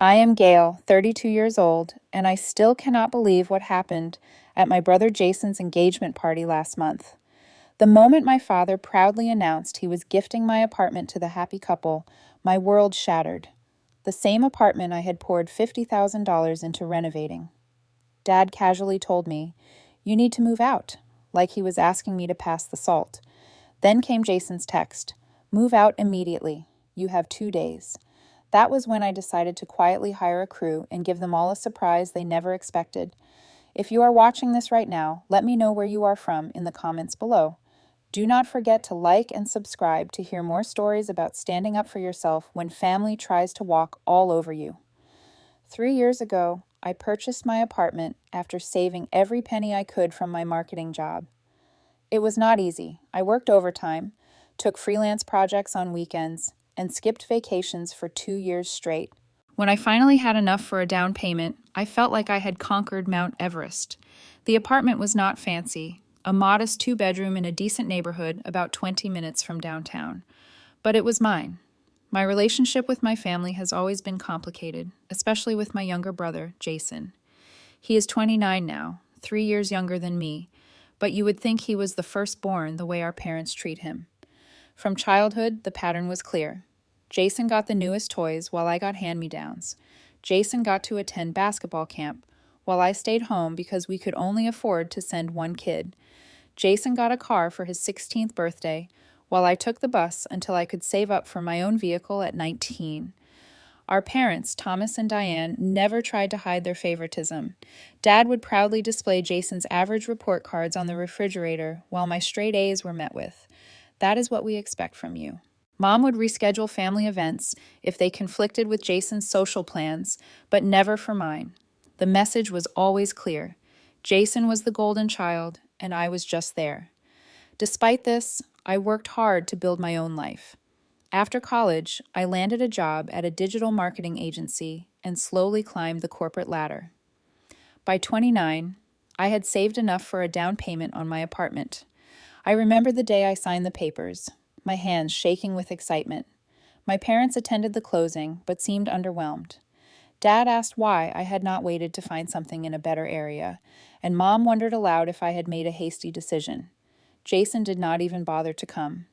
I am Gayle, 32 years old, and I still cannot believe what happened at my brother Jason's engagement party last month. The moment my father proudly announced he was gifting my apartment to the happy couple, my world shattered. The same apartment I had poured $50,000 into renovating. Dad casually told me, "You need to move out," like he was asking me to pass the salt. Then came Jason's text, "Move out immediately. You have 2 days." That was when I decided to quietly hire a crew and give them all a surprise they never expected. If you are watching this right now, let me know where you are from in the comments below. Do not forget to like and subscribe to hear more stories about standing up for yourself when family tries to walk all over you. 3 years ago, I purchased my apartment after saving every penny I could from my marketing job. It was not easy. I worked overtime, took freelance projects on weekends, and skipped vacations for 2 years straight. When I finally had enough for a down payment, I felt like I had conquered Mount Everest. The apartment was not fancy, a modest 2-bedroom in a decent neighborhood about 20 minutes from downtown. But it was mine. My relationship with my family has always been complicated, especially with my younger brother, Jason. He is 29 now, 3 years younger than me, but you would think he was the firstborn the way our parents treat him. From childhood, the pattern was clear. Jason got the newest toys while I got hand-me-downs. Jason got to attend basketball camp while I stayed home because we could only afford to send one kid. Jason got a car for his 16th birthday while I took the bus until I could save up for my own vehicle at 19. Our parents, Thomas and Diane, never tried to hide their favoritism. Dad would proudly display Jason's average report cards on the refrigerator while my straight A's were met with. That is what we expect from you. Mom would reschedule family events if they conflicted with Jason's social plans, but never for mine. The message was always clear. Jason was the golden child, and I was just there. Despite this, I worked hard to build my own life. After college, I landed a job at a digital marketing agency and slowly climbed the corporate ladder. By 29, I had saved enough for a down payment on my apartment. I remember the day I signed the papers, my hands shaking with excitement. My parents attended the closing, but seemed underwhelmed. Dad asked why I had not waited to find something in a better area, and Mom wondered aloud if I had made a hasty decision. Jason did not even bother to come.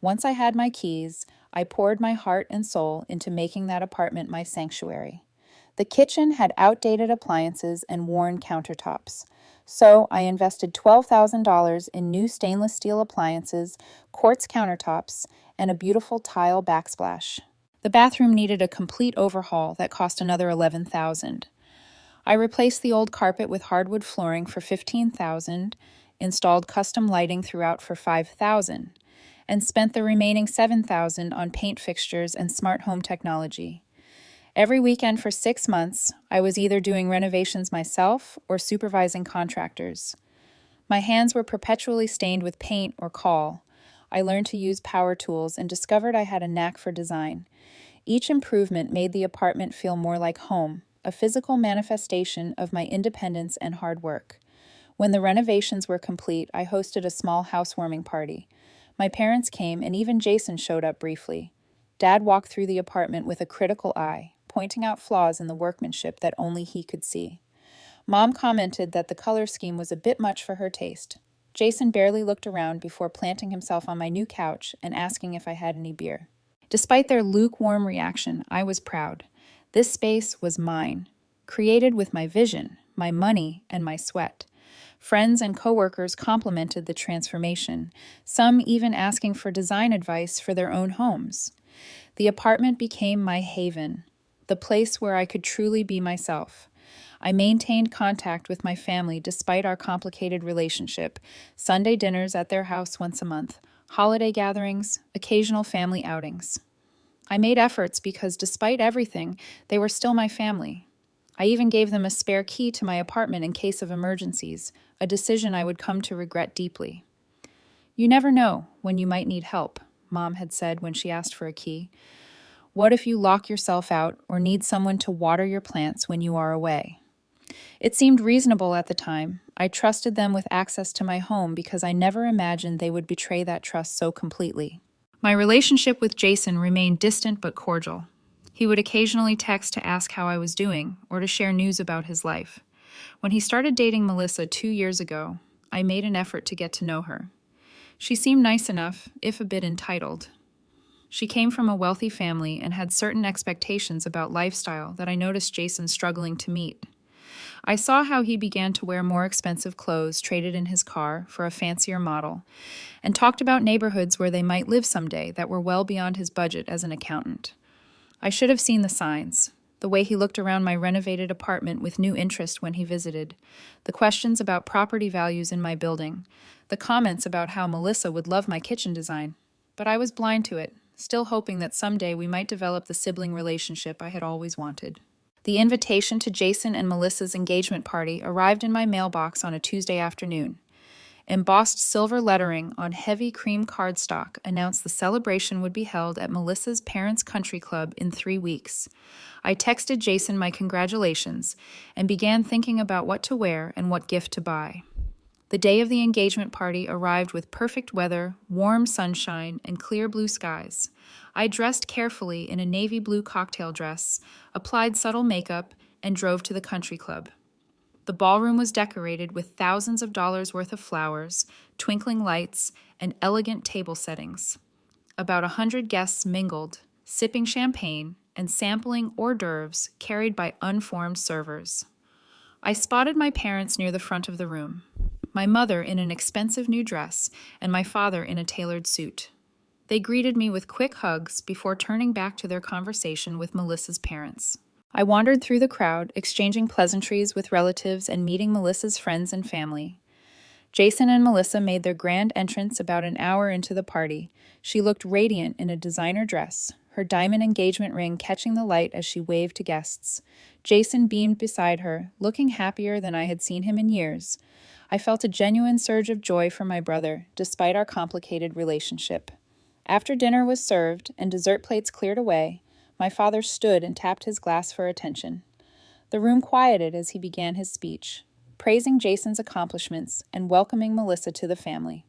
Once I had my keys, I poured my heart and soul into making that apartment my sanctuary. The kitchen had outdated appliances and worn countertops, so I invested $12,000 in new stainless steel appliances, quartz countertops, and a beautiful tile backsplash. The bathroom needed a complete overhaul that cost another $11,000. I replaced the old carpet with hardwood flooring for $15,000, installed custom lighting throughout for $5,000, and spent the remaining $7,000 on paint fixtures and smart home technology. Every weekend for 6 months, I was either doing renovations myself or supervising contractors. My hands were perpetually stained with paint or caul. I learned to use power tools and discovered I had a knack for design. Each improvement made the apartment feel more like home, a physical manifestation of my independence and hard work. When the renovations were complete, I hosted a small housewarming party. My parents came, and even Jason showed up briefly. Dad walked through the apartment with a critical eye, pointing out flaws in the workmanship that only he could see. Mom commented that the color scheme was a bit much for her taste. Jason barely looked around before planting himself on my new couch and asking if I had any beer. Despite their lukewarm reaction, I was proud. This space was mine, created with my vision, my money, and my sweat. Friends and coworkers complimented the transformation, some even asking for design advice for their own homes. The apartment became my haven, the place where I could truly be myself. I maintained contact with my family despite our complicated relationship, Sunday dinners at their house once a month, holiday gatherings, occasional family outings. I made efforts because despite everything, they were still my family. I even gave them a spare key to my apartment in case of emergencies, a decision I would come to regret deeply. "You never know when you might need help," Mom had said when she asked for a key. "What if you lock yourself out or need someone to water your plants when you are away?" It seemed reasonable at the time. I trusted them with access to my home because I never imagined they would betray that trust so completely. My relationship with Jason remained distant but cordial. He would occasionally text to ask how I was doing or to share news about his life. When he started dating Melissa 2 years ago, I made an effort to get to know her. She seemed nice enough, if a bit entitled. She came from a wealthy family and had certain expectations about lifestyle that I noticed Jason struggling to meet. I saw how he began to wear more expensive clothes traded in his car for a fancier model, and talked about neighborhoods where they might live someday that were well beyond his budget as an accountant. I should have seen the signs. The way he looked around my renovated apartment with new interest when he visited, the questions about property values in my building, the comments about how Melissa would love my kitchen design. But I was blind to it, still hoping that someday we might develop the sibling relationship I had always wanted. The invitation to Jason and Melissa's engagement party arrived in my mailbox on a Tuesday afternoon. Embossed silver lettering on heavy cream cardstock announced the celebration would be held at Melissa's parents' country club in 3 weeks. I texted Jason my congratulations and began thinking about what to wear and what gift to buy. The day of the engagement party arrived with perfect weather, warm sunshine, and clear blue skies. I dressed carefully in a navy blue cocktail dress, applied subtle makeup, and drove to the country club. The ballroom was decorated with thousands of dollars worth of flowers, twinkling lights, and elegant table settings. About 100 guests mingled, sipping champagne and sampling hors d'oeuvres carried by unformed servers. I spotted my parents near the front of the room, my mother in an expensive new dress and my father in a tailored suit. They greeted me with quick hugs before turning back to their conversation with Melissa's parents. I wandered through the crowd, exchanging pleasantries with relatives and meeting Melissa's friends and family. Jason and Melissa made their grand entrance about an hour into the party. She looked radiant in a designer dress, her diamond engagement ring catching the light as she waved to guests. Jason beamed beside her, looking happier than I had seen him in years. I felt a genuine surge of joy for my brother, despite our complicated relationship. After dinner was served and dessert plates cleared away, my father stood and tapped his glass for attention. The room quieted as he began his speech, praising Jason's accomplishments and welcoming Melissa to the family.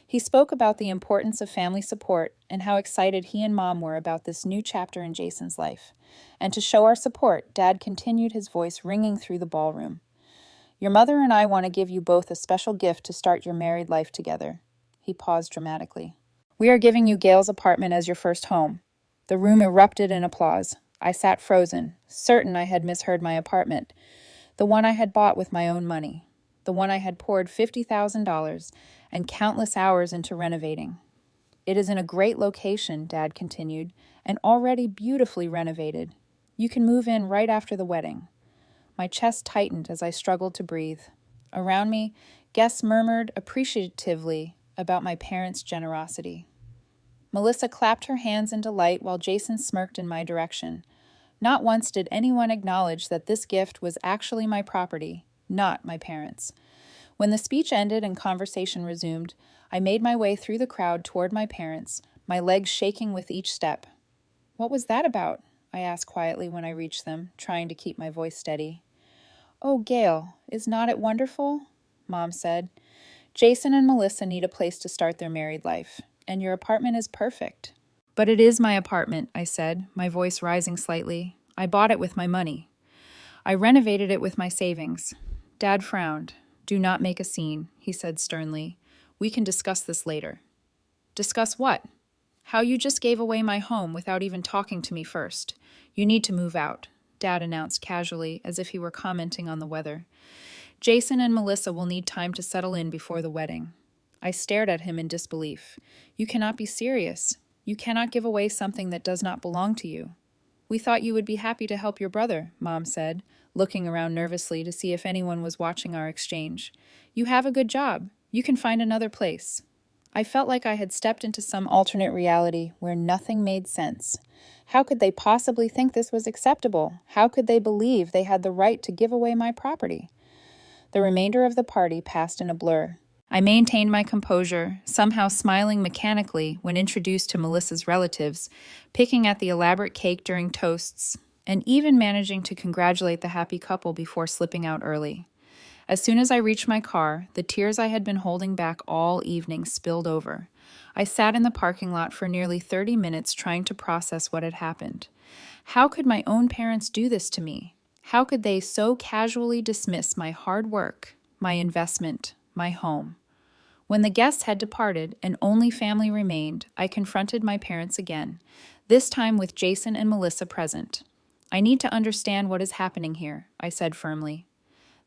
He spoke about the importance of family support and how excited he and Mom were about this new chapter in Jason's life. And to show our support, Dad continued, his voice ringing through the ballroom. Your mother and I want to give you both a special gift to start your married life together. He paused dramatically. We are giving you Gayle's apartment as your first home. The room erupted in applause. I sat frozen, certain I had misheard my apartment, the one I had bought with my own money, the one I had poured $50,000 and countless hours into renovating. It is in a great location, Dad continued, and already beautifully renovated. You can move in right after the wedding. My chest tightened as I struggled to breathe. Around me, guests murmured appreciatively about my parents' generosity. Melissa clapped her hands in delight while Jason smirked in my direction. Not once did anyone acknowledge that this gift was actually my property, not my parents'. When the speech ended and conversation resumed, I made my way through the crowd toward my parents, my legs shaking with each step. What was that about? I asked quietly when I reached them, trying to keep my voice steady. Oh, Gayle, is not it wonderful? Mom said. Jason and Melissa need a place to start their married life, and your apartment is perfect. But it is my apartment, I said, my voice rising slightly. I bought it with my money. I renovated it with my savings. Dad frowned. Do not make a scene, he said sternly. We can discuss this later. Discuss what? How you just gave away my home without even talking to me first. You need to move out, Dad announced casually, as if he were commenting on the weather. Jason and Melissa will need time to settle in before the wedding. I stared at him in disbelief. You cannot be serious. You cannot give away something that does not belong to you. We thought you would be happy to help your brother, Mom said, looking around nervously to see if anyone was watching our exchange. You have a good job. You can find another place. I felt like I had stepped into some alternate reality where nothing made sense. How could they possibly think this was acceptable? How could they believe they had the right to give away my property? The remainder of the party passed in a blur. I maintained my composure, somehow smiling mechanically when introduced to Melissa's relatives, picking at the elaborate cake during toasts, and even managing to congratulate the happy couple before slipping out early. As soon as I reached my car, the tears I had been holding back all evening spilled over. I sat in the parking lot for nearly 30 minutes trying to process what had happened. How could my own parents do this to me? How could they so casually dismiss my hard work, my investment, my home? When the guests had departed and only family remained, I confronted my parents again, this time with Jason and Melissa present. I need to understand what is happening here, I said firmly.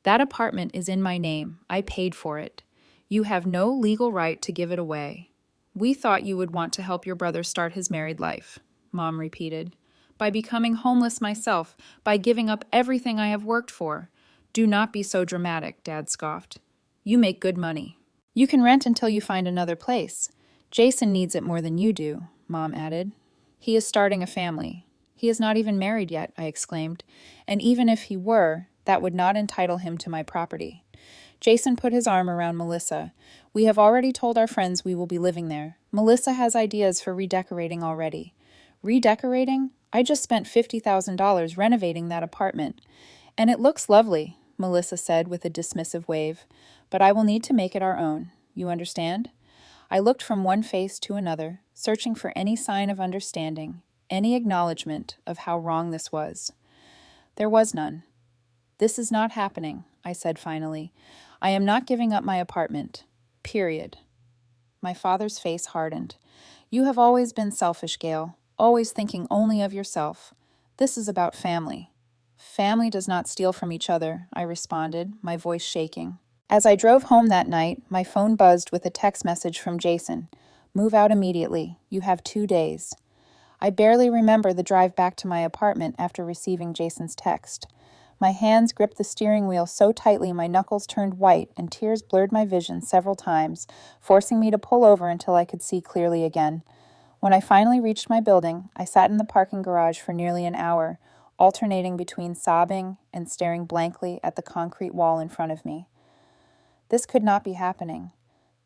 That apartment is in my name. I paid for it. You have no legal right to give it away. We thought you would want to help your brother start his married life, Mom repeated. By becoming homeless myself, by giving up everything I have worked for. Do not be so dramatic, Dad scoffed. You make good money. You can rent until you find another place. Jason needs it more than you do, Mom added. He is starting a family. He is not even married yet, I exclaimed. And even if he were, that would not entitle him to my property. Jason put his arm around Melissa. We have already told our friends we will be living there. Melissa has ideas for redecorating already. Redecorating? I just spent $50,000 renovating that apartment. And it looks lovely, Melissa said with a dismissive wave. But I will need to make it our own. You understand? I looked from one face to another, searching for any sign of understanding, any acknowledgement of how wrong this was. There was none. This is not happening, I said finally. I am not giving up my apartment. Period. My father's face hardened. You have always been selfish, Gayle, always thinking only of yourself. This is about family. Family does not steal from each other, I responded, my voice shaking. As I drove home that night, my phone buzzed with a text message from Jason. Move out immediately. You have 2 days. I barely remember the drive back to my apartment after receiving Jason's text. My hands gripped the steering wheel so tightly my knuckles turned white and tears blurred my vision several times, forcing me to pull over until I could see clearly again. When I finally reached my building, I sat in the parking garage for nearly an hour, alternating between sobbing and staring blankly at the concrete wall in front of me. This could not be happening.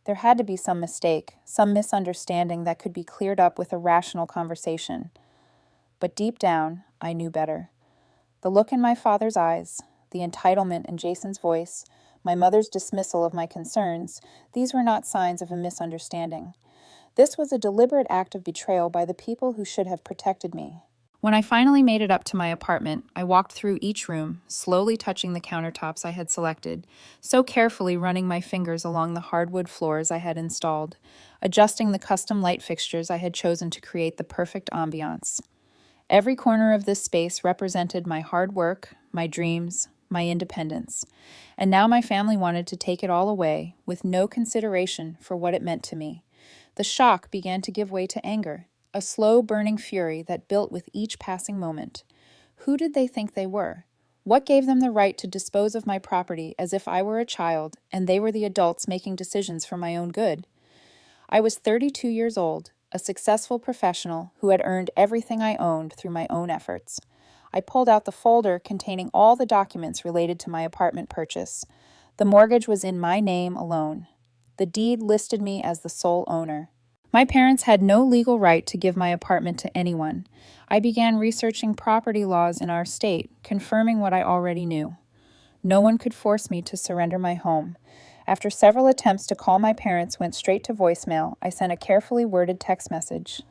There had to be some mistake, some misunderstanding that could be cleared up with a rational conversation. But deep down, I knew better. The look in my father's eyes, the entitlement in Jason's voice, my mother's dismissal of my concerns, these were not signs of a misunderstanding. This was a deliberate act of betrayal by the people who should have protected me. When I finally made it up to my apartment, I walked through each room, slowly touching the countertops I had selected, so carefully running my fingers along the hardwood floors I had installed, adjusting the custom light fixtures I had chosen to create the perfect ambiance. Every corner of this space represented my hard work, my dreams, my independence. And now my family wanted to take it all away, with no consideration for what it meant to me. The shock began to give way to anger, a slow burning fury that built with each passing moment. Who did they think they were? What gave them the right to dispose of my property as if I were a child and they were the adults making decisions for my own good? I was 32 years old, a successful professional who had earned everything I owned through my own efforts. I pulled out the folder containing all the documents related to my apartment purchase. The mortgage was in my name alone. The deed listed me as the sole owner. My parents had no legal right to give my apartment to anyone. I began researching property laws in our state, confirming what I already knew. No one could force me to surrender my home. After several attempts to call my parents went straight to voicemail, I sent a carefully worded text message.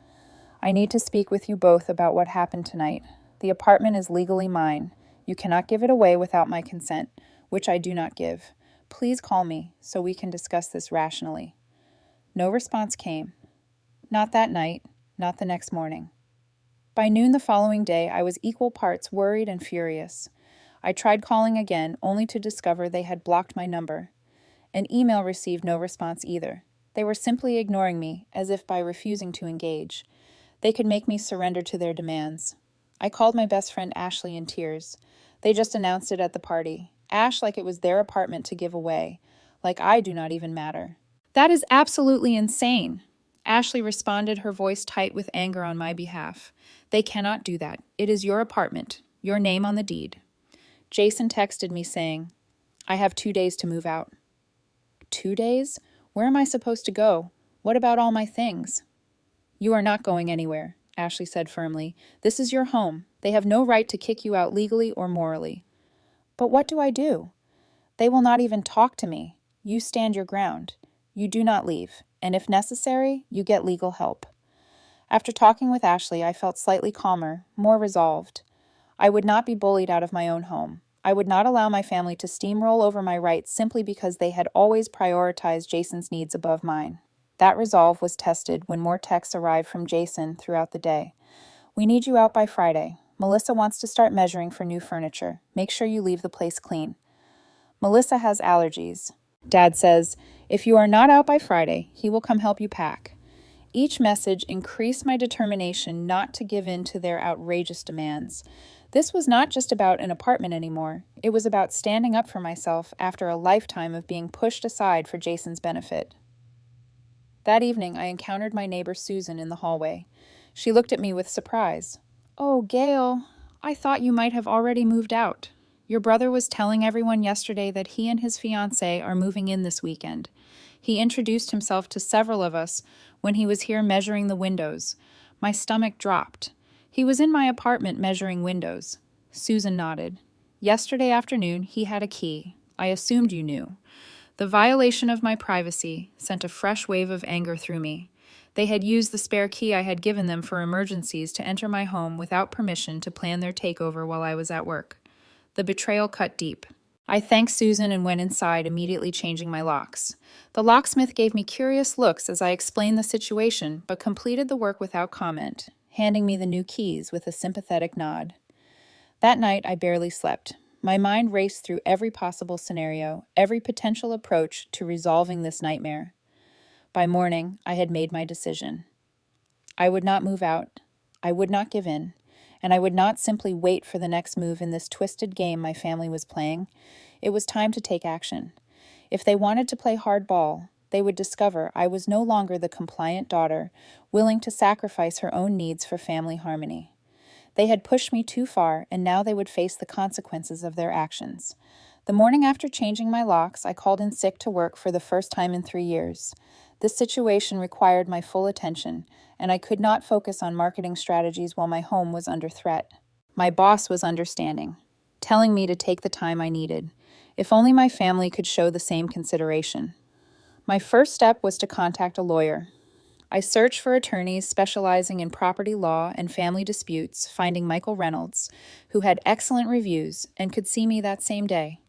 I need to speak with you both about what happened tonight. The apartment is legally mine. You cannot give it away without my consent, which I do not give. Please call me so we can discuss this rationally. No response came. Not that night, not the next morning. By noon the following day, I was equal parts worried and furious. I tried calling again, only to discover they had blocked my number. An email received no response either. They were simply ignoring me, as if by refusing to engage. They could make me surrender to their demands. I called my best friend Ashley in tears. They just announced it at the party. Ash like it was their apartment to give away, like I do not even matter. That is absolutely insane. Ashley responded, her voice tight with anger on my behalf. They cannot do that. It is your apartment, your name on the deed. Jason texted me saying, I have 2 days to move out. 2 days? Where am I supposed to go? What about all my things? You are not going anywhere, Ashley said firmly. This is your home. They have no right to kick you out legally or morally. But what do I do? They will not even talk to me. You stand your ground. You do not leave, and if necessary, you get legal help. After talking with Ashley, I felt slightly calmer, more resolved. I would not be bullied out of my own home. I would not allow my family to steamroll over my rights simply because they had always prioritized Jason's needs above mine. That resolve was tested when more texts arrived from Jason throughout the day. "We need you out by Friday. Melissa wants to start measuring for new furniture. Make sure you leave the place clean. Melissa has allergies. Dad says, if you are not out by Friday, he will come help you pack." Each message increased my determination not to give in to their outrageous demands. This was not just about an apartment anymore. It was about standing up for myself after a lifetime of being pushed aside for Jason's benefit. That evening, I encountered my neighbor Susan in the hallway. She looked at me with surprise. "Oh, Gayle, I thought you might have already moved out. Your brother was telling everyone yesterday that he and his fiancée are moving in this weekend. He introduced himself to several of us when he was here measuring the windows. My stomach dropped. He was in my apartment measuring windows." Susan nodded. "Yesterday afternoon, he had a key. I assumed you knew." The violation of my privacy sent a fresh wave of anger through me. They had used the spare key I had given them for emergencies to enter my home without permission to plan their takeover while I was at work. The betrayal cut deep. I thanked Susan and went inside, immediately changing my locks. The locksmith gave me curious looks as I explained the situation, but completed the work without comment, handing me the new keys with a sympathetic nod. That night, I barely slept. My mind raced through every possible scenario, every potential approach to resolving this nightmare. By morning, I had made my decision. I would not move out, I would not give in, and I would not simply wait for the next move in this twisted game my family was playing. It was time to take action. If they wanted to play hardball, they would discover I was no longer the compliant daughter, willing to sacrifice her own needs for family harmony. They had pushed me too far, and now they would face the consequences of their actions. The morning after changing my locks, I called in sick to work for the first time in 3 years. This situation required my full attention, and I could not focus on marketing strategies while my home was under threat. My boss was understanding, telling me to take the time I needed. If only my family could show the same consideration. My first step was to contact a lawyer. I searched for attorneys specializing in property law and family disputes, finding Michael Reynolds, who had excellent reviews and could see me that same day.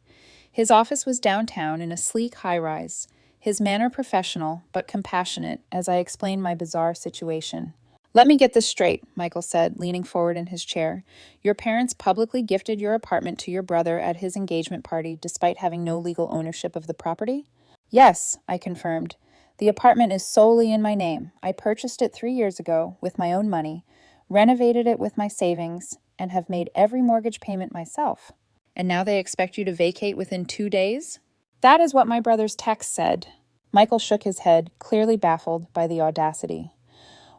His office was downtown in a sleek high-rise, his manner professional but compassionate as I explained my bizarre situation. "Let me get this straight," Michael said, leaning forward in his chair. "Your parents publicly gifted your apartment to your brother at his engagement party despite having no legal ownership of the property?" "Yes," I confirmed. "The apartment is solely in my name. I purchased it 3 years ago with my own money, renovated it with my savings, and have made every mortgage payment myself." "And now they expect you to vacate within 2 days?" "That is what my brother's text said." Michael shook his head, clearly baffled by the audacity.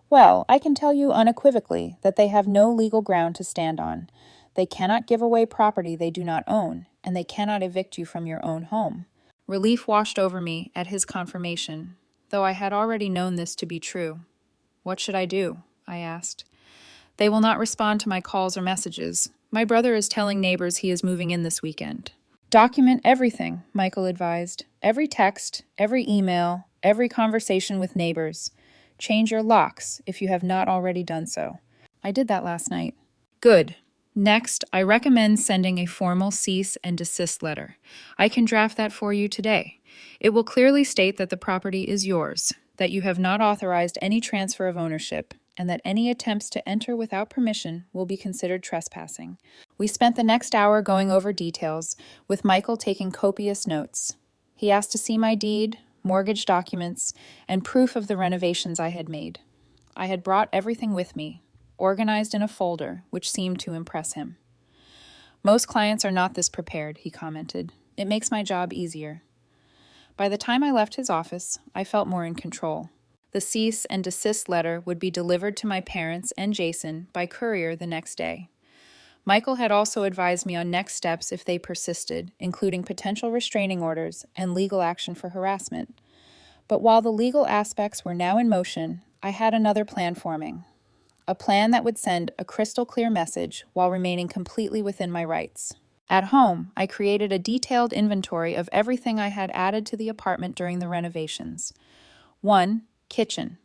"Well, I can tell you unequivocally that they have no legal ground to stand on. They cannot give away property they do not own, and they cannot evict you from your own home." Relief washed over me at his confirmation, though I had already known this to be true. "What should I do?" I asked. "They will not respond to my calls or messages. My brother is telling neighbors he is moving in this weekend." "Document everything," Michael advised. "Every text, every email, every conversation with neighbors. Change your locks if you have not already done so." "I did that last night." "Good. Next, I recommend sending a formal cease and desist letter. I can draft that for you today. It will clearly state that the property is yours, that you have not authorized any transfer of ownership, and that any attempts to enter without permission will be considered trespassing." We spent the next hour going over details, with Michael taking copious notes. He asked to see my deed, mortgage documents, and proof of the renovations I had made. I had brought everything with me, organized in a folder, which seemed to impress him. "Most clients are not this prepared," he commented. "It makes my job easier." By the time I left his office, I felt more in control. The cease and desist letter would be delivered to my parents and Jason by courier the next day. Michael had also advised me on next steps if they persisted, including potential restraining orders and legal action for harassment. But while the legal aspects were now in motion, I had another plan forming. A plan that would send a crystal clear message while remaining completely within my rights. At home, I created a detailed inventory of everything I had added to the apartment during the renovations. 1. Kitchen.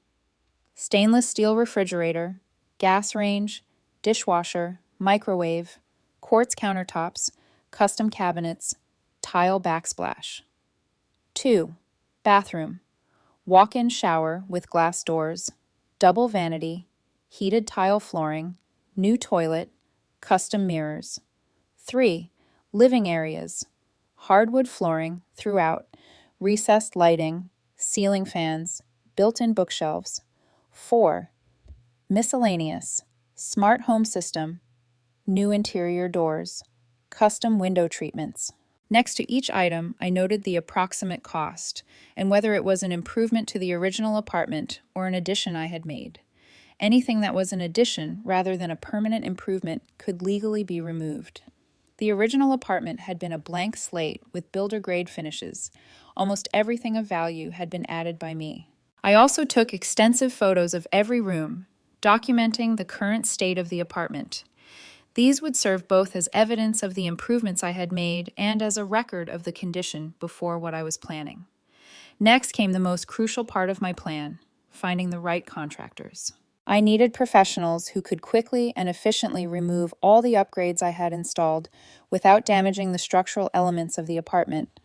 stainless steel refrigerator, gas range, dishwasher, microwave, quartz countertops, custom cabinets, tile backsplash. 2. Bathroom, walk-in shower with glass doors, double vanity, heated tile flooring, new toilet, custom mirrors. 3. Living areas, hardwood flooring throughout, recessed lighting, ceiling fans, built-in bookshelves. 4. Miscellaneous, smart home system, new interior doors, custom window treatments. Next to each item, I noted the approximate cost and whether it was an improvement to the original apartment or an addition I had made. Anything that was an addition rather than a permanent improvement could legally be removed. The original apartment had been a blank slate with builder-grade finishes. Almost everything of value had been added by me. I also took extensive photos of every room, documenting the current state of the apartment. These would serve both as evidence of the improvements I had made and as a record of the condition before what I was planning. Next came the most crucial part of my plan, finding the right contractors. I needed professionals who could quickly and efficiently remove all the upgrades I had installed without damaging the structural elements of the apartment.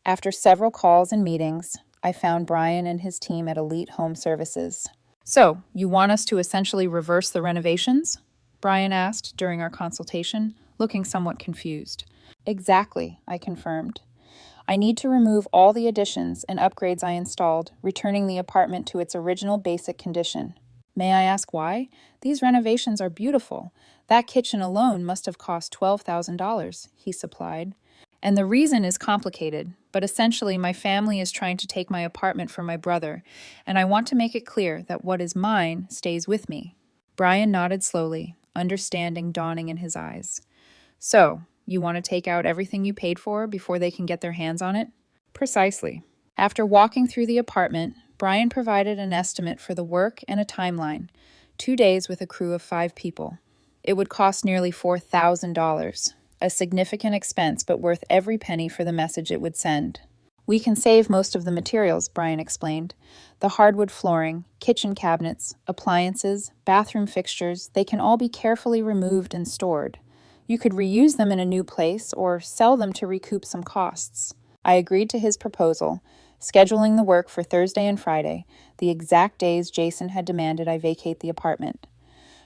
After several calls and meetings, I found Brian and his team at Elite Home Services. "So, you want us to essentially reverse the renovations?" Brian asked during our consultation, looking somewhat confused. "Exactly," I confirmed. "I need to remove all the additions and upgrades I installed, returning the apartment to its original basic condition." "May I ask why? These renovations are beautiful. That kitchen alone must have cost $12,000, he supplied. "And the reason is complicated, but essentially my family is trying to take my apartment from my brother, and I want to make it clear that what is mine stays with me." Brian nodded slowly, understanding dawning in his eyes. "So, you want to take out everything you paid for before they can get their hands on it?" "Precisely." After walking through the apartment, Brian provided an estimate for the work and a timeline, 2 days with a crew of 5 people. It would cost nearly $4,000, a significant expense but worth every penny for the message it would send. "We can save most of the materials," Brian explained. "The hardwood flooring, kitchen cabinets, appliances, bathroom fixtures, they can all be carefully removed and stored. You could reuse them in a new place or sell them to recoup some costs." I agreed to his proposal, scheduling the work for Thursday and Friday, the exact days Jason had demanded I vacate the apartment.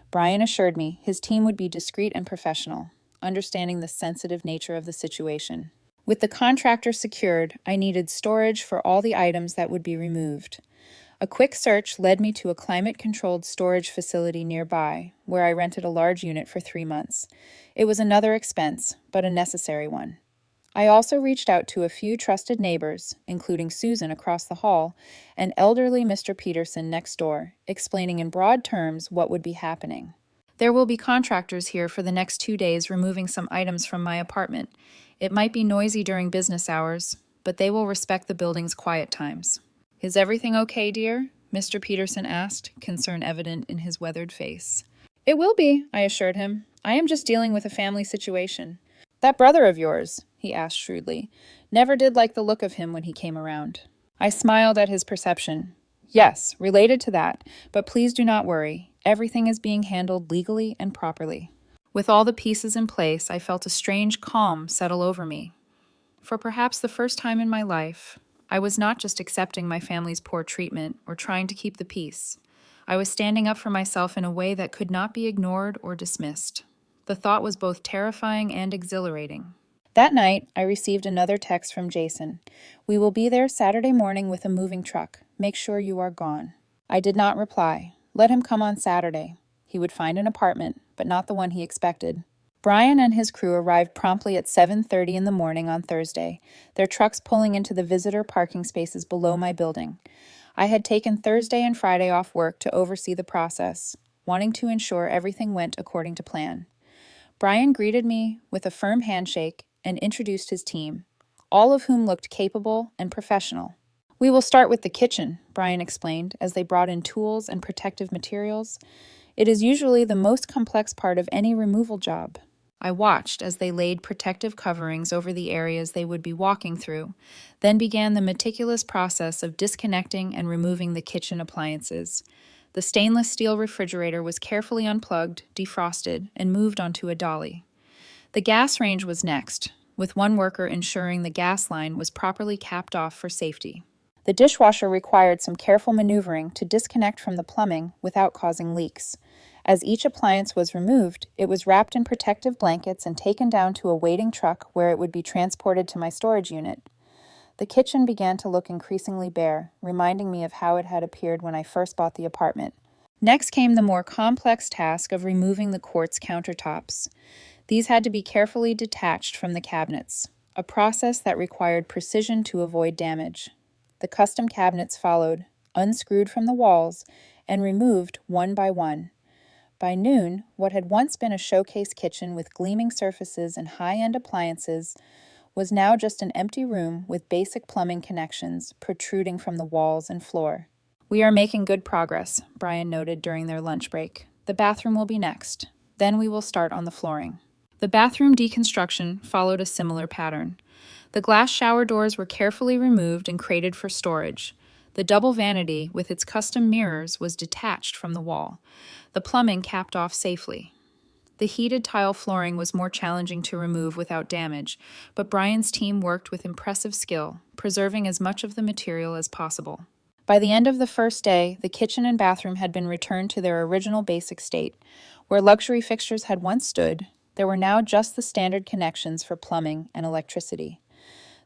Brian assured me his team would be discreet and professional, understanding the sensitive nature of the situation. With the contractor secured, I needed storage for all the items that would be removed. A quick search led me to a climate-controlled storage facility nearby, where I rented a large unit for 3 months. It was another expense, but a necessary one. I also reached out to a few trusted neighbors, including Susan across the hall and elderly Mr. Peterson next door, explaining in broad terms what would be happening. "There will be contractors here for the next 2 days removing some items from my apartment. It might be noisy during business hours, but they will respect the building's quiet times." "Is everything okay, dear?" Mr. Peterson asked, concern evident in his weathered face. "It will be," I assured him. "I am just dealing with a family situation." "That brother of yours," he asked shrewdly, "never did like the look of him when he came around." I smiled at his perception. "Yes, related to that, but please do not worry. Everything is being handled legally and properly." With all the pieces in place, I felt a strange calm settle over me. For perhaps the first time in my life, I was not just accepting my family's poor treatment or trying to keep the peace. I was standing up for myself in a way that could not be ignored or dismissed. The thought was both terrifying and exhilarating. That night, I received another text from Jason. "We will be there Saturday morning with a moving truck. Make sure you are gone." I did not reply. Let him come on Saturday. He would find an apartment, but not the one he expected. Brian and his crew arrived promptly at 7:30 in the morning on Thursday, their trucks pulling into the visitor parking spaces below my building. I had taken Thursday and Friday off work to oversee the process, wanting to ensure everything went according to plan. Brian greeted me with a firm handshake and introduced his team, all of whom looked capable and professional. "We will start with the kitchen," Brian explained as they brought in tools and protective materials. "It is usually the most complex part of any removal job." I watched as they laid protective coverings over the areas they would be walking through, then began the meticulous process of disconnecting and removing the kitchen appliances. The stainless steel refrigerator was carefully unplugged, defrosted, and moved onto a dolly. The gas range was next, with one worker ensuring the gas line was properly capped off for safety. The dishwasher required some careful maneuvering to disconnect from the plumbing without causing leaks. As each appliance was removed, it was wrapped in protective blankets and taken down to a waiting truck where it would be transported to my storage unit. The kitchen began to look increasingly bare, reminding me of how it had appeared when I first bought the apartment. Next came the more complex task of removing the quartz countertops. These had to be carefully detached from the cabinets, a process that required precision to avoid damage. The custom cabinets followed, unscrewed from the walls, and removed one by one. By noon, what had once been a showcase kitchen with gleaming surfaces and high-end appliances was now just an empty room with basic plumbing connections protruding from the walls and floor. "We are making good progress," Brian noted during their lunch break. "The bathroom will be next. Then we will start on the flooring." The bathroom deconstruction followed a similar pattern. The glass shower doors were carefully removed and crated for storage. The double vanity with its custom mirrors was detached from the wall, the plumbing capped off safely. The heated tile flooring was more challenging to remove without damage, but Brian's team worked with impressive skill, preserving as much of the material as possible. By the end of the first day, the kitchen and bathroom had been returned to their original basic state. Where luxury fixtures had once stood, there were now just the standard connections for plumbing and electricity.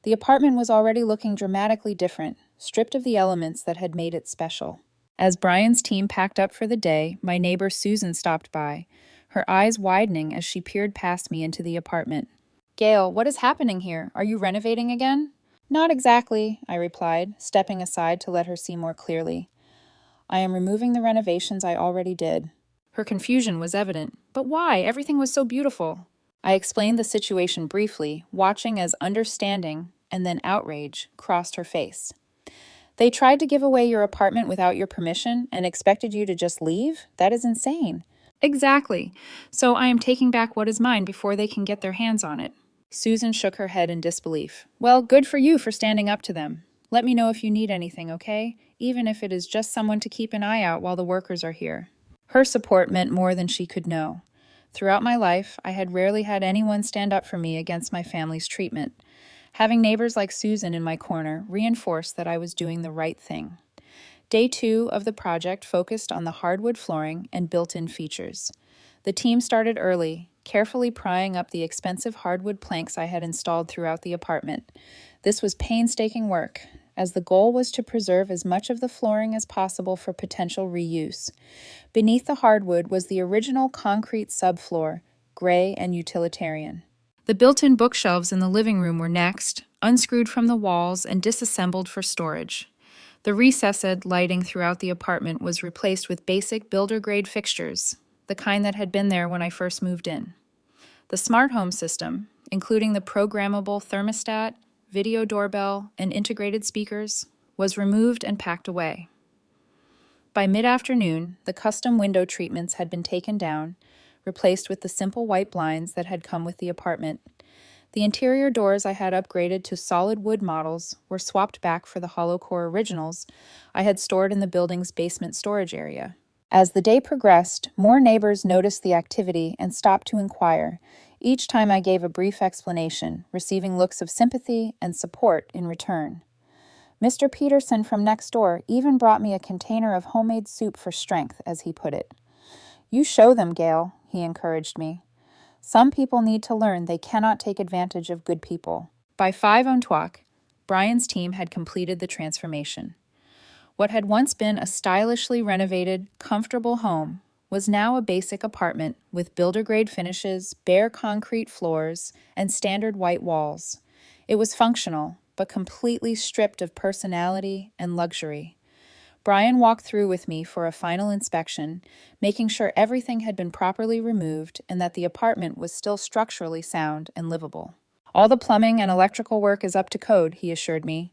The apartment was already looking dramatically different, stripped of the elements that had made it special. As Brian's team packed up for the day, my neighbor Susan stopped by, her eyes widening as she peered past me into the apartment. "Gayle, what is happening here? Are you renovating again?" "Not exactly," I replied, stepping aside to let her see more clearly. "I am removing the renovations I already did." Her confusion was evident. "But why? Everything was so beautiful." I explained the situation briefly, watching as understanding and then outrage crossed her face. "They tried to give away your apartment without your permission and expected you to just leave? That is insane." "Exactly. So I am taking back what is mine before they can get their hands on it." Susan shook her head in disbelief. "Well, good for you for standing up to them. Let me know if you need anything, okay? Even if it is just someone to keep an eye out while the workers are here." Her support meant more than she could know. Throughout my life, I had rarely had anyone stand up for me against my family's treatment. Having neighbors like Susan in my corner reinforced that I was doing the right thing. Day 2 of the project focused on the hardwood flooring and built-in features. The team started early, carefully prying up the expensive hardwood planks I had installed throughout the apartment. This was painstaking work, as the goal was to preserve as much of the flooring as possible for potential reuse. Beneath the hardwood was the original concrete subfloor, gray and utilitarian. The built-in bookshelves in the living room were next, unscrewed from the walls and disassembled for storage. The recessed lighting throughout the apartment was replaced with basic builder-grade fixtures, the kind that had been there when I first moved in. The smart home system, including the programmable thermostat, video doorbell, and integrated speakers, was removed and packed away. By mid-afternoon, the custom window treatments had been taken down, replaced with the simple white blinds that had come with the apartment. The interior doors I had upgraded to solid wood models were swapped back for the hollow core originals I had stored in the building's basement storage area. As the day progressed, more neighbors noticed the activity and stopped to inquire. Each time I gave a brief explanation, receiving looks of sympathy and support in return. Mr. Peterson from next door even brought me a container of homemade soup for strength, as he put it. "You show them, Gayle," he encouraged me. "Some people need to learn they cannot take advantage of good people." By 5 on Twok, Brian's team had completed the transformation. What had once been a stylishly renovated, comfortable home was now a basic apartment with builder-grade finishes, bare concrete floors, and standard white walls. It was functional, but completely stripped of personality and luxury. Brian walked through with me for a final inspection, making sure everything had been properly removed and that the apartment was still structurally sound and livable. "All the plumbing and electrical work is up to code," he assured me.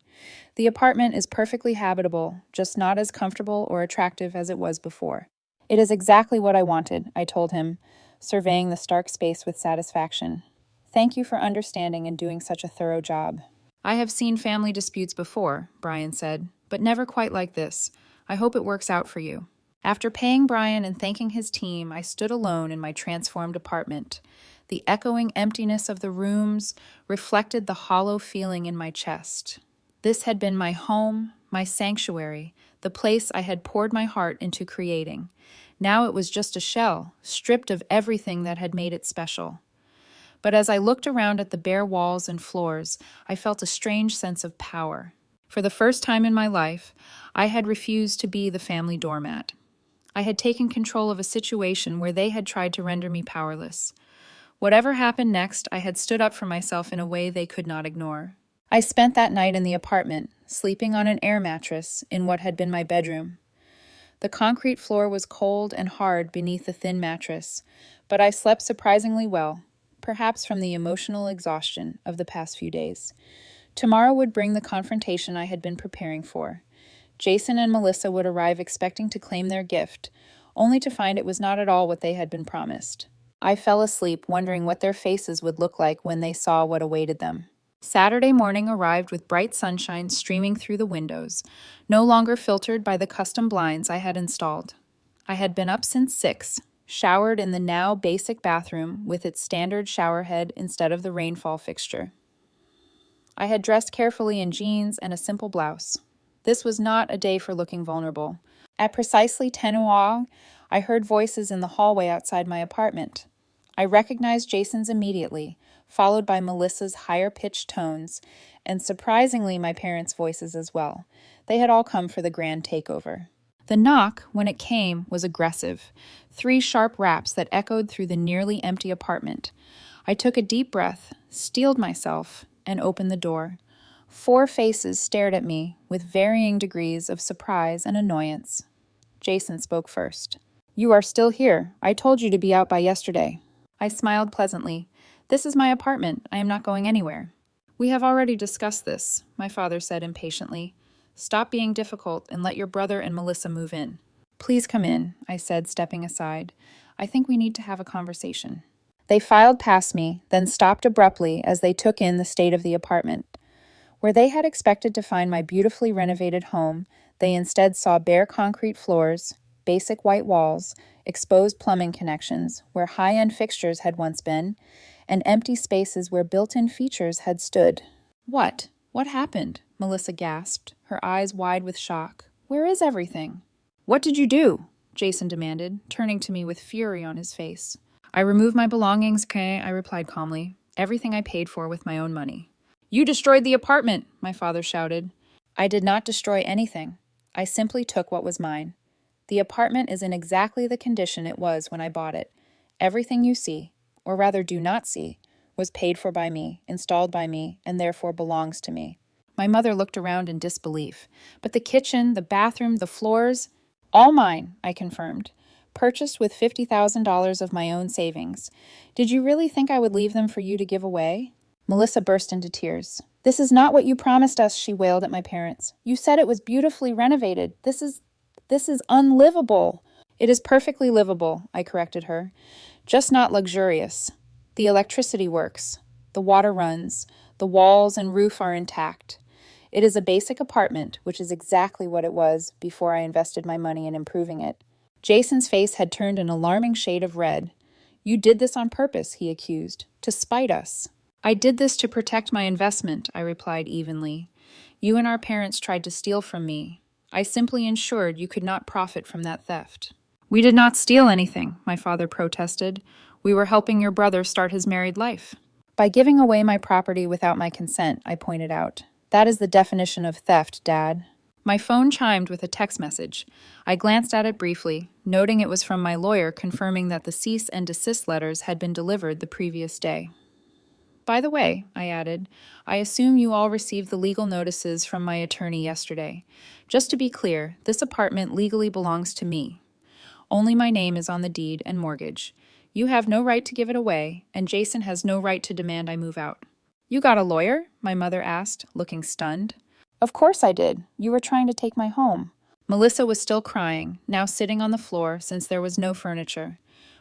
"The apartment is perfectly habitable, just not as comfortable or attractive as it was before." "It is exactly what I wanted," I told him, surveying the stark space with satisfaction. "Thank you for understanding and doing such a thorough job." "I have seen family disputes before," Brian said, "but never quite like this. I hope it works out for you." After paying Brian and thanking his team, I stood alone in my transformed apartment. The echoing emptiness of the rooms reflected the hollow feeling in my chest. This had been my home, my sanctuary, the place I had poured my heart into creating. Now it was just a shell, stripped of everything that had made it special. But as I looked around at the bare walls and floors, I felt a strange sense of power. For the first time in my life, I had refused to be the family doormat. I had taken control of a situation where they had tried to render me powerless. Whatever happened next, I had stood up for myself in a way they could not ignore. I spent that night in the apartment, sleeping on an air mattress in what had been my bedroom. The concrete floor was cold and hard beneath the thin mattress, but I slept surprisingly well, perhaps from the emotional exhaustion of the past few days. Tomorrow would bring the confrontation I had been preparing for. Jason and Melissa would arrive expecting to claim their gift, only to find it was not at all what they had been promised. I fell asleep wondering what their faces would look like when they saw what awaited them. Saturday morning arrived with bright sunshine streaming through the windows, no longer filtered by the custom blinds I had installed. I had been up since 6, showered in the now basic bathroom with its standard shower head instead of the rainfall fixture. I had dressed carefully in jeans and a simple blouse. This was not a day for looking vulnerable. At precisely 10:00, I heard voices in the hallway outside my apartment. I recognized Jason's immediately, followed by Melissa's higher-pitched tones, and surprisingly my parents' voices as well. They had all come for the grand takeover. The knock, when it came, was aggressive. 3 sharp raps that echoed through the nearly empty apartment. I took a deep breath, steeled myself, and opened the door. 4 faces stared at me with varying degrees of surprise and annoyance. Jason spoke first. "You are still here. I told you to be out by yesterday." I smiled pleasantly. "This is my apartment. I am not going anywhere." "We have already discussed this," my father said impatiently. "Stop being difficult and let your brother and Melissa move in." "Please come in," I said, stepping aside. "I think we need to have a conversation." They filed past me, then stopped abruptly as they took in the state of the apartment. Where they had expected to find my beautifully renovated home, they instead saw bare concrete floors, basic white walls, exposed plumbing connections where high-end fixtures had once been, and empty spaces where built-in features had stood. "What? What happened?" Melissa gasped, her eyes wide with shock. "Where is everything?" "What did you do?" Jason demanded, turning to me with fury on his face. "I removed my belongings, okay," I replied calmly. "Everything I paid for with my own money." "You destroyed the apartment," my father shouted. "I did not destroy anything. I simply took what was mine. The apartment is in exactly the condition it was when I bought it. Everything you see, or rather do not see, was paid for by me, installed by me, and therefore belongs to me." My mother looked around in disbelief. "But the kitchen, the bathroom, the floors—" "All mine," I confirmed. "Purchased with $50,000 of my own savings. Did you really think I would leave them for you to give away?" Melissa burst into tears. "This is not what you promised us," she wailed at my parents. "You said it was beautifully renovated. This is unlivable." "It is perfectly livable," I corrected her. "Just not luxurious. The electricity works. The water runs. The walls and roof are intact. It is a basic apartment, which is exactly what it was before I invested my money in improving it." Jason's face had turned an alarming shade of red. "You did this on purpose," he accused, "to spite us." "I did this to protect my investment," I replied evenly. "You and our parents tried to steal from me. I simply ensured you could not profit from that theft." "We did not steal anything," my father protested. "We were helping your brother start his married life." "By giving away my property without my consent," I pointed out. "That is the definition of theft, Dad." My phone chimed with a text message. I glanced at it briefly, noting it was from my lawyer confirming that the cease and desist letters had been delivered the previous day. "By the way," I added, "I assume you all received the legal notices from my attorney yesterday. Just to be clear, this apartment legally belongs to me. Only my name is on the deed and mortgage. You have no right to give it away, and Jason has no right to demand I move out." "You got a lawyer?" my mother asked, looking stunned. "Of course I did. You were trying to take my home." Melissa was still crying, now sitting on the floor since there was no furniture.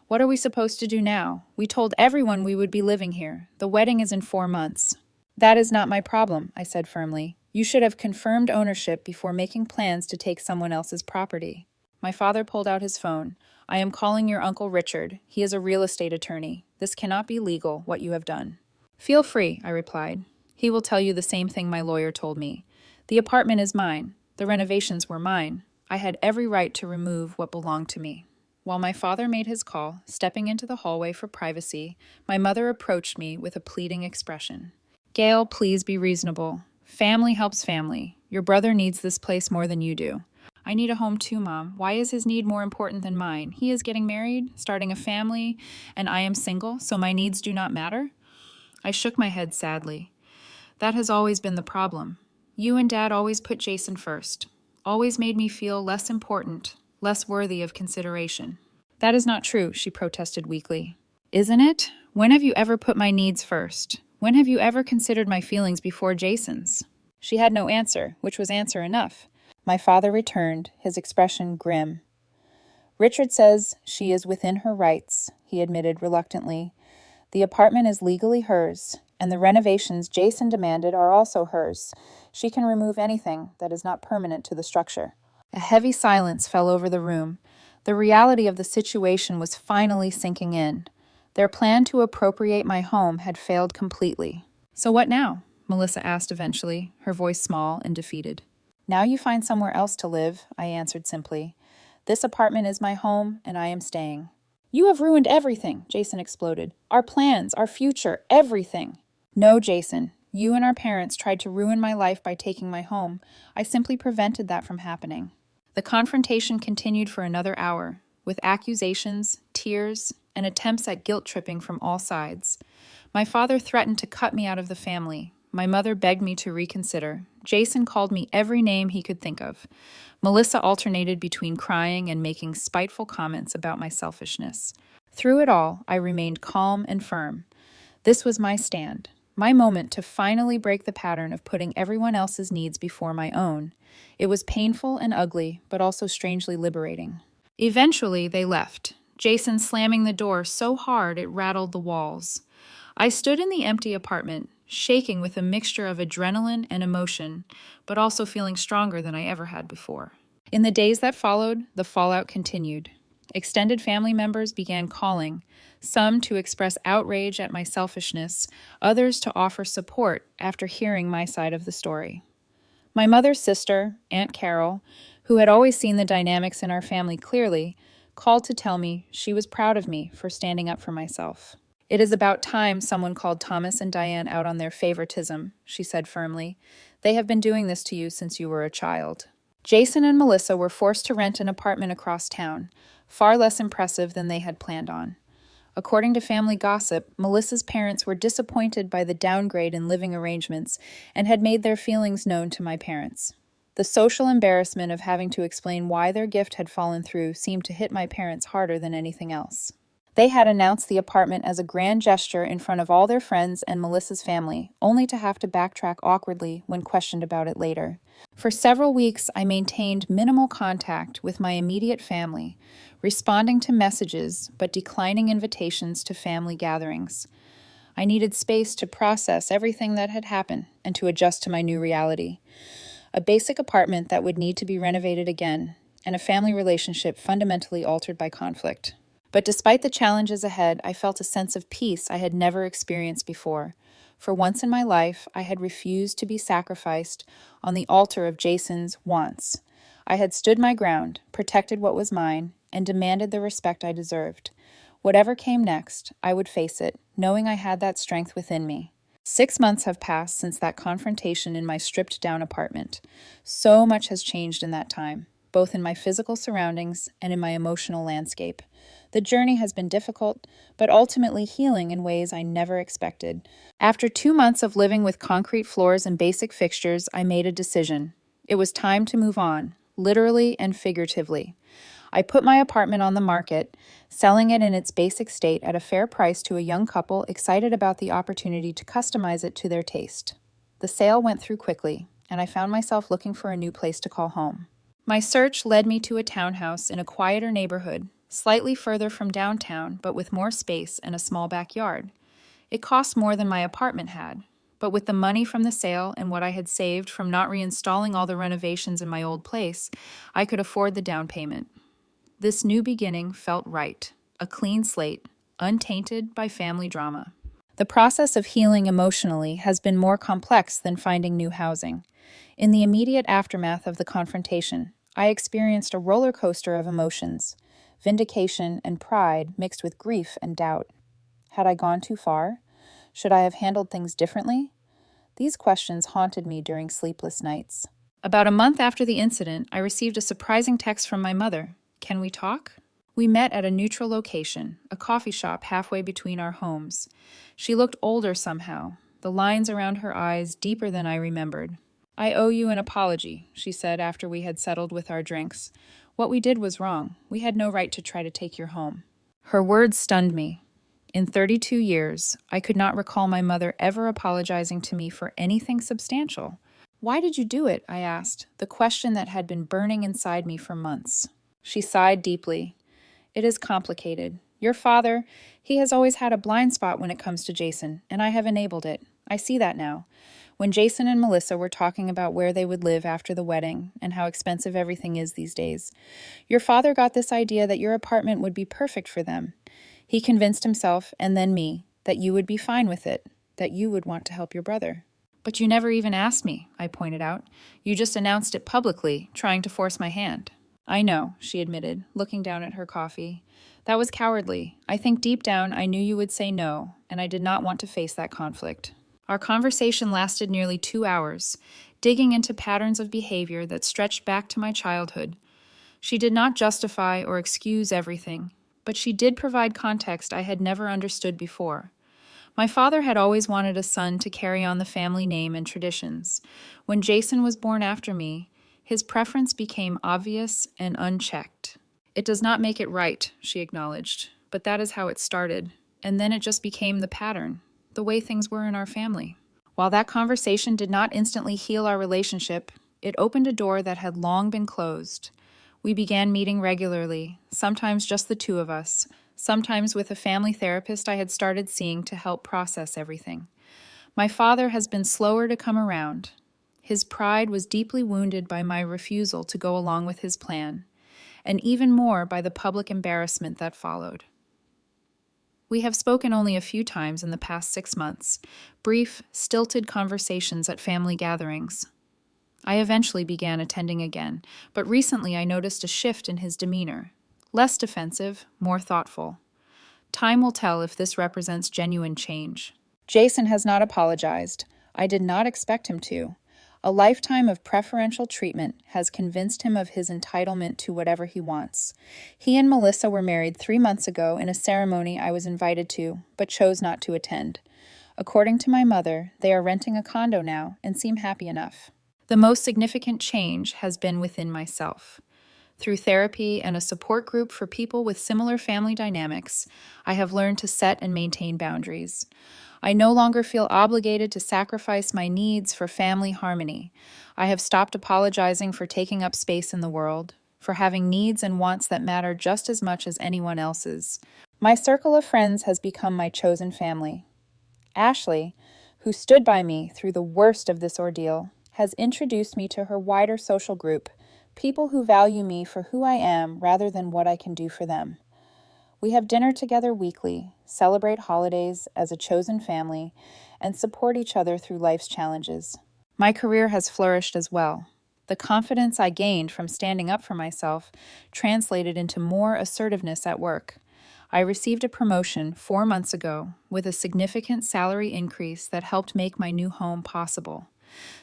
"What are we supposed to do now? We told everyone we would be living here. The wedding is in 4 months." "That is not my problem," I said firmly. "You should have confirmed ownership before making plans to take someone else's property." My father pulled out his phone. I am calling your Uncle Richard. He is a real estate attorney. This cannot be legal, what you have done. Feel free, I replied. He will tell you the same thing my lawyer told me. The apartment is mine. The renovations were mine. I had every right to remove what belonged to me. While my father made his call, stepping into the hallway for privacy, my mother approached me with a pleading expression. Gayle, please be reasonable. Family helps family. Your brother needs this place more than you do. I need a home too, Mom. Why is his need more important than mine? He is getting married, starting a family, and I am single, so my needs do not matter? I shook my head sadly. That has always been the problem. You and Dad always put Jason first. Always made me feel less important, less worthy of consideration. That is not true, she protested weakly. Isn't it? When have you ever put my needs first? When have you ever considered my feelings before Jason's? She had no answer, which was answer enough. My father returned, his expression grim. Richard says she is within her rights, he admitted reluctantly. The apartment is legally hers, and the renovations Jason demanded are also hers. She can remove anything that is not permanent to the structure. A heavy silence fell over the room. The reality of the situation was finally sinking in. Their plan to appropriate my home had failed completely. So what now? Melissa asked eventually, her voice small and defeated. Now you find somewhere else to live, I answered simply. This apartment is my home, and I am staying. You have ruined everything, Jason exploded. Our plans, our future, everything. No, Jason. You and our parents tried to ruin my life by taking my home. I simply prevented that from happening. The confrontation continued for another hour, with accusations, tears, and attempts at guilt-tripping from all sides. My father threatened to cut me out of the family. My mother begged me to reconsider. Jason called me every name he could think of. Melissa alternated between crying and making spiteful comments about my selfishness. Through it all, I remained calm and firm. This was my stand, my moment to finally break the pattern of putting everyone else's needs before my own. It was painful and ugly, but also strangely liberating. Eventually, they left, Jason slamming the door so hard it rattled the walls. I stood in the empty apartment, shaking with a mixture of adrenaline and emotion, but also feeling stronger than I ever had before. In the days that followed, the fallout continued. Extended family members began calling, some to express outrage at my selfishness, others to offer support after hearing my side of the story. My mother's sister, Aunt Carol, who had always seen the dynamics in our family clearly, called to tell me she was proud of me for standing up for myself. It is about time someone called Thomas and Diane out on their favoritism, she said firmly. They have been doing this to you since you were a child. Jason and Melissa were forced to rent an apartment across town, far less impressive than they had planned on. According to family gossip, Melissa's parents were disappointed by the downgrade in living arrangements and had made their feelings known to my parents. The social embarrassment of having to explain why their gift had fallen through seemed to hit my parents harder than anything else. They had announced the apartment as a grand gesture in front of all their friends and Melissa's family, only to have to backtrack awkwardly when questioned about it later. For several weeks, I maintained minimal contact with my immediate family, responding to messages but declining invitations to family gatherings. I needed space to process everything that had happened and to adjust to my new reality. A basic apartment that would need to be renovated again, and a family relationship fundamentally altered by conflict. But despite the challenges ahead, I felt a sense of peace I had never experienced before. For once in my life, I had refused to be sacrificed on the altar of Jason's wants. I had stood my ground, protected what was mine, and demanded the respect I deserved. Whatever came next, I would face it, knowing I had that strength within me. 6 months have passed since that confrontation in my stripped-down apartment. So much has changed in that time, both in my physical surroundings and in my emotional landscape. The journey has been difficult, but ultimately healing in ways I never expected. After 2 months of living with concrete floors and basic fixtures, I made a decision. It was time to move on, literally and figuratively. I put my apartment on the market, selling it in its basic state at a fair price to a young couple excited about the opportunity to customize it to their taste. The sale went through quickly, and I found myself looking for a new place to call home. My search led me to a townhouse in a quieter neighborhood, slightly further from downtown, but with more space and a small backyard. It cost more than my apartment had, but with the money from the sale and what I had saved from not reinstalling all the renovations in my old place, I could afford the down payment. This new beginning felt right, a clean slate, untainted by family drama. The process of healing emotionally has been more complex than finding new housing. In the immediate aftermath of the confrontation, I experienced a roller coaster of emotions, vindication and pride mixed with grief and doubt. Had I gone too far? Should I have handled things differently? These questions haunted me during sleepless nights. About a month after the incident, I received a surprising text from my mother. Can we talk? We met at a neutral location, a coffee shop halfway between our homes. She looked older somehow, the lines around her eyes deeper than I remembered. I owe you an apology, she said after we had settled with our drinks. What we did was wrong. We had no right to try to take your home. Her words stunned me. In 32 years, I could not recall my mother ever apologizing to me for anything substantial. Why did you do it? I asked, the question that had been burning inside me for months. She sighed deeply. It is complicated. Your father, he has always had a blind spot when it comes to Jason, and I have enabled it. I see that now. When Jason and Melissa were talking about where they would live after the wedding and how expensive everything is these days, your father got this idea that your apartment would be perfect for them. He convinced himself, and then me, that you would be fine with it, that you would want to help your brother. But you never even asked me, I pointed out. You just announced it publicly, trying to force my hand. I know, she admitted, looking down at her coffee. That was cowardly. I think deep down I knew you would say no, and I did not want to face that conflict. Our conversation lasted nearly 2 hours, digging into patterns of behavior that stretched back to my childhood. She did not justify or excuse everything, but she did provide context I had never understood before. My father had always wanted a son to carry on the family name and traditions. When Jason was born after me, his preference became obvious and unchecked. It does not make it right, she acknowledged, but that is how it started. And then it just became the pattern, the way things were in our family. While that conversation did not instantly heal our relationship, it opened a door that had long been closed. We began meeting regularly, sometimes just the two of us, sometimes with a family therapist I had started seeing to help process everything. My father has been slower to come around. His pride was deeply wounded by my refusal to go along with his plan, and even more by the public embarrassment that followed. We have spoken only a few times in the past 6 months, brief, stilted conversations at family gatherings. I eventually began attending again, but recently I noticed a shift in his demeanor. Less defensive, more thoughtful. Time will tell if this represents genuine change. Jason has not apologized. I did not expect him to. A lifetime of preferential treatment has convinced him of his entitlement to whatever he wants. He and Melissa were married 3 months ago in a ceremony I was invited to, but chose not to attend. According to my mother, they are renting a condo now and seem happy enough. The most significant change has been within myself. Through therapy and a support group for people with similar family dynamics, I have learned to set and maintain boundaries. I no longer feel obligated to sacrifice my needs for family harmony. I have stopped apologizing for taking up space in the world, for having needs and wants that matter just as much as anyone else's. My circle of friends has become my chosen family. Ashley, who stood by me through the worst of this ordeal, has introduced me to her wider social group, people who value me for who I am rather than what I can do for them. We have dinner together weekly, celebrate holidays as a chosen family, and support each other through life's challenges. My career has flourished as well. The confidence I gained from standing up for myself translated into more assertiveness at work. I received a promotion 4 months ago with a significant salary increase that helped make my new home possible.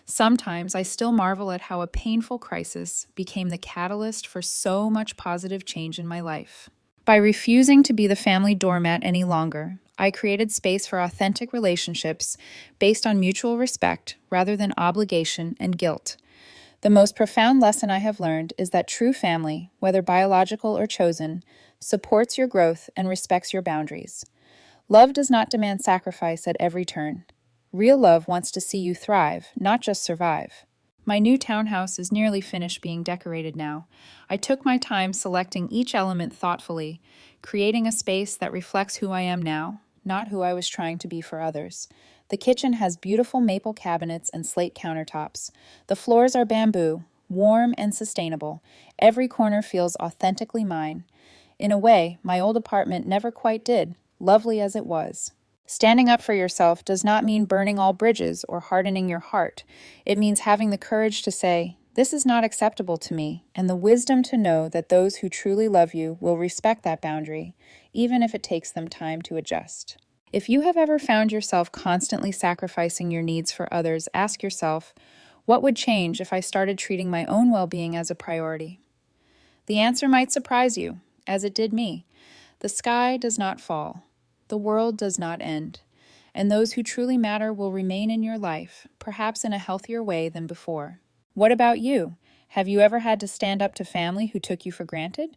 Sometimes I still marvel at how a painful crisis became the catalyst for so much positive change in my life. By refusing to be the family doormat any longer, I created space for authentic relationships based on mutual respect rather than obligation and guilt. The most profound lesson I have learned is that true family, whether biological or chosen, supports your growth and respects your boundaries. Love does not demand sacrifice at every turn. Real love wants to see you thrive, not just survive. My new townhouse is nearly finished being decorated now. I took my time selecting each element thoughtfully, creating a space that reflects who I am now, not who I was trying to be for others. The kitchen has beautiful maple cabinets and slate countertops. The floors are bamboo, warm and sustainable. Every corner feels authentically mine. In a way, my old apartment never quite did, lovely as it was. Standing up for yourself does not mean burning all bridges or hardening your heart. It means having the courage to say, "This is not acceptable to me," and the wisdom to know that those who truly love you will respect that boundary, even if it takes them time to adjust. If you have ever found yourself constantly sacrificing your needs for others, ask yourself, what would change if I started treating my own well-being as a priority? The answer might surprise you, as it did me. The sky does not fall. The world does not end, and those who truly matter will remain in your life, perhaps in a healthier way than before. What about you? Have you ever had to stand up to family who took you for granted?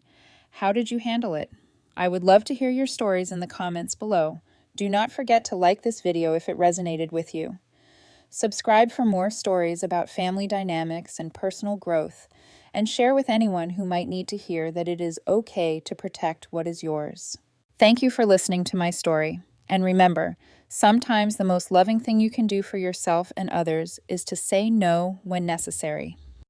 How did you handle it? I would love to hear your stories in the comments below. Do not forget to like this video if it resonated with you. Subscribe for more stories about family dynamics and personal growth, and share with anyone who might need to hear that it is okay to protect what is yours. Thank you for listening to my story. And remember, sometimes the most loving thing you can do for yourself and others is to say no when necessary.